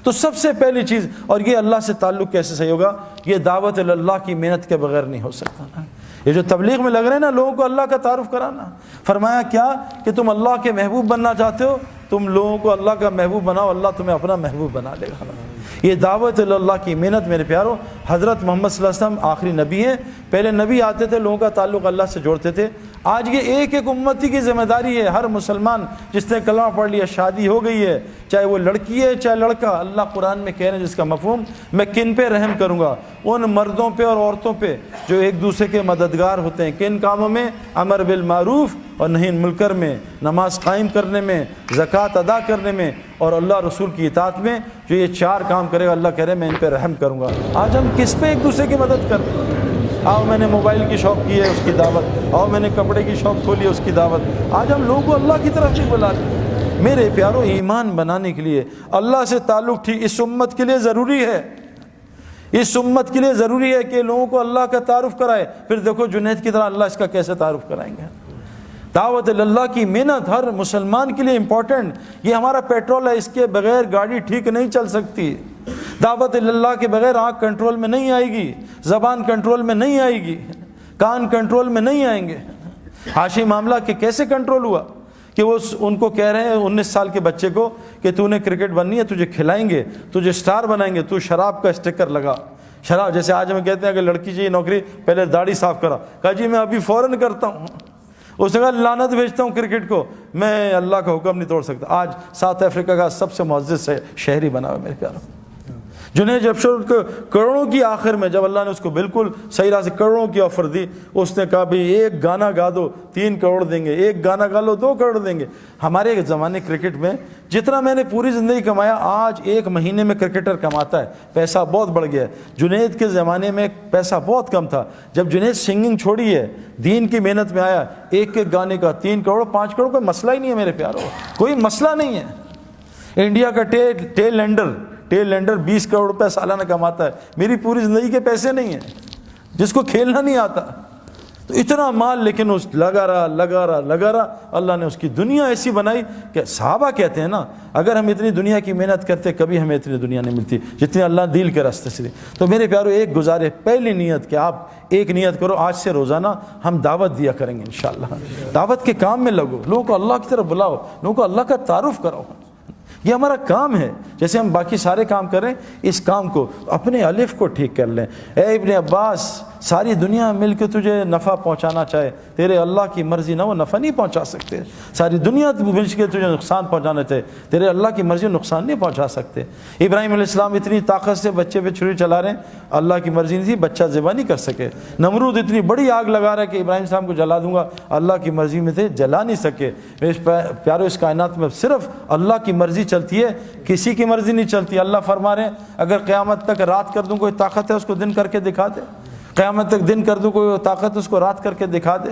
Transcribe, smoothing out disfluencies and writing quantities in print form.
تو سب سے پہلی چیز، اور یہ اللہ سے تعلق کیسے صحیح ہوگا؟ یہ دعوت اللہ کی محنت کے بغیر نہیں ہو سکتا نا۔ یہ جو تبلیغ میں لگ رہے ہیں نا لوگوں کو اللہ کا تعارف کرانا، فرمایا کیا کہ تم اللہ کے محبوب بننا چاہتے ہو، تم لوگوں کو اللہ کا محبوب بناؤ، اللہ تمہیں اپنا محبوب بنا لے گا۔ یہ دعوت اللہ کی محنت میرے پیارو، حضرت محمد صلی اللہ علیہ وسلم آخری نبی ہیں، پہلے نبی آتے تھے لوگوں کا تعلق اللہ سے جوڑتے تھے، آج یہ ایک ایک امتی کی ذمہ داری ہے، ہر مسلمان جس نے کلمہ پڑھ لیا، شادی ہو گئی ہے، چاہے وہ لڑکی ہے چاہے لڑکا، اللہ قرآن میں کہہ رہے ہیں جس کا مفہوم، میں کن پہ رحم کروں گا؟ ان مردوں پہ اور عورتوں پہ جو ایک دوسرے کے مددگار ہوتے ہیں، کن کاموں میں؟ امر بالمعروف اور نہی عن المنکر میں، نماز قائم کرنے میں، زکوٰۃ ادا کرنے میں، اور اللہ رسول کی اطاعت میں۔ جو یہ چار کام کرے گا اللہ کہہ رہے ہیں میں ان پہ رحم کروں گا۔ آج ہم کس پہ ایک دوسرے کی مدد کر رہے ہیں؟ آؤ میں نے موبائل کی شاپ کی ہے اس کی دعوت، آؤ میں نے کپڑے کی شاپ کھولی ہے اس کی دعوت۔ آج ہم لوگوں کو اللہ کی طرف بھی بلا رہے ہیں۔ میرے پیارو، ایمان بنانے کے لیے اللہ سے تعلق ٹھیک اس امت کے لیے ضروری ہے، اس امت کے لیے ضروری ہے کہ لوگوں کو اللہ کا تعارف کرائے۔ پھر دیکھو جنید کی طرح اللہ اس کا کیسے تعارف کرائیں گے؟ دعوت اللہ کی محنت ہر مسلمان کے لیے امپورٹنٹ، یہ ہمارا پیٹرول ہے، اس کے بغیر گاڑی ٹھیک نہیں چل سکتی۔ دعوت اللہ کے بغیر آنکھ کنٹرول میں نہیں آئے گی، زبان کنٹرول میں نہیں آئے گی، کان کنٹرول میں نہیں آئیں گے۔ حاشی معاملہ کہ کیسے کنٹرول ہوا کہ وہ ان کو کہہ رہے ہیں 19 سال کے بچے کو کہ تو نے کرکٹ بننی ہے، تجھے کھلائیں گے، تجھے سٹار بنائیں گے، تو شراب کا اسٹیکر لگا۔ شراب جیسے آج ہمیں کہتے ہیں کہ لڑکی چاہیے نوکری، پہلے داڑھی صاف کرا، کہا جی میں ابھی فوراً کرتا ہوں۔ اس نے کہا لعنت بھیجتا ہوں کرکٹ کو، میں اللہ کا حکم نہیں توڑ سکتا۔ آج ساؤتھ افریقہ کا سب سے معزز شہری بنا ہوا میرے پیاروں۔ جنہیں جب کروڑوں کی آخر میں جب اللہ نے اس کو بالکل صحیح راہ سے کروڑوں کی آفر دی، اس نے کہا بھی ایک گانا گا دو 3 کروڑ دیں گے، ایک گانا گا لو 2 کروڑ دیں گے۔ ہمارے زمانے کرکٹ میں جتنا میں نے پوری زندگی کمایا، آج 1 مہینے میں کرکٹر کماتا ہے، پیسہ بہت بڑھ گیا ہے۔ جنید کے زمانے میں پیسہ بہت کم تھا، جب جنید سنگنگ چھوڑی ہے، دین کی محنت میں آیا، ایک گانے کا 3 کروڑ 5 کروڑ کوئی مسئلہ ہی نہیں ہے میرے پیاروں، کوئی مسئلہ نہیں ہے۔ انڈیا کا ٹیل لینڈر 20 کروڑ روپے سالانہ کماتا ہے، میری پوری زندگی کے پیسے نہیں ہیں، جس کو کھیلنا نہیں آتا۔ تو اتنا مال، لیکن اس لگا رہا، اللہ نے اس کی دنیا ایسی بنائی کہ صحابہ کہتے ہیں نا، اگر ہم اتنی دنیا کی محنت کرتے کبھی ہمیں اتنی دنیا نہیں ملتی جتنی اللہ دل کے راستے سے دی۔ تو میرے پیارو، ایک گزارے، پہلی نیت کہ آپ ایک نیت کرو، آج سے روزانہ ہم دعوت دیا کریں گے انشاءاللہ۔ دعوت کے کام میں لگو، لوگوں کو اللہ کی طرف بلاؤ، لوگوں کو اللہ کا تعارف کراؤ، یہ ہمارا کام ہے۔ جیسے ہم باقی سارے کام کر رہے ہیں، اس کام کو اپنے الف کو ٹھیک کر لیں۔ اے ابن عباس، ساری دنیا مل کے تجھے نفع پہنچانا چاہے، تیرے اللہ کی مرضی نہ وہ نفع نہیں پہنچا سکتے۔ ساری دنیا مل کے تجھے نقصان پہنچانا چاہے، تیرے اللہ کی مرضی نقصان نہیں پہنچا سکتے۔ ابراہیم علیہ السلام اتنی طاقت سے بچے پہ چھری چلا رہے ہیں، اللہ کی مرضی نہیں تھی، بچہ ذبح نہیں کر سکے۔ نمرود اتنی بڑی آگ لگا رہا ہے کہ ابراہیم السلام کو جلا دوں گا، اللہ کی مرضی میں تھے، جلا نہیں سکے۔ پیارو، اس کائنات میں صرف اللہ کی مرضی چلتی ہے، کسی کی مرضی نہیں چلتی۔ اللہ فرما رہے ہیں اگر قیامت تک رات کر دوں کوئی طاقت ہے اس کو دن کر کے دکھا دے، قیامت تک دن کر دوں کوئی طاقت اس کو رات کر کے دکھا دے۔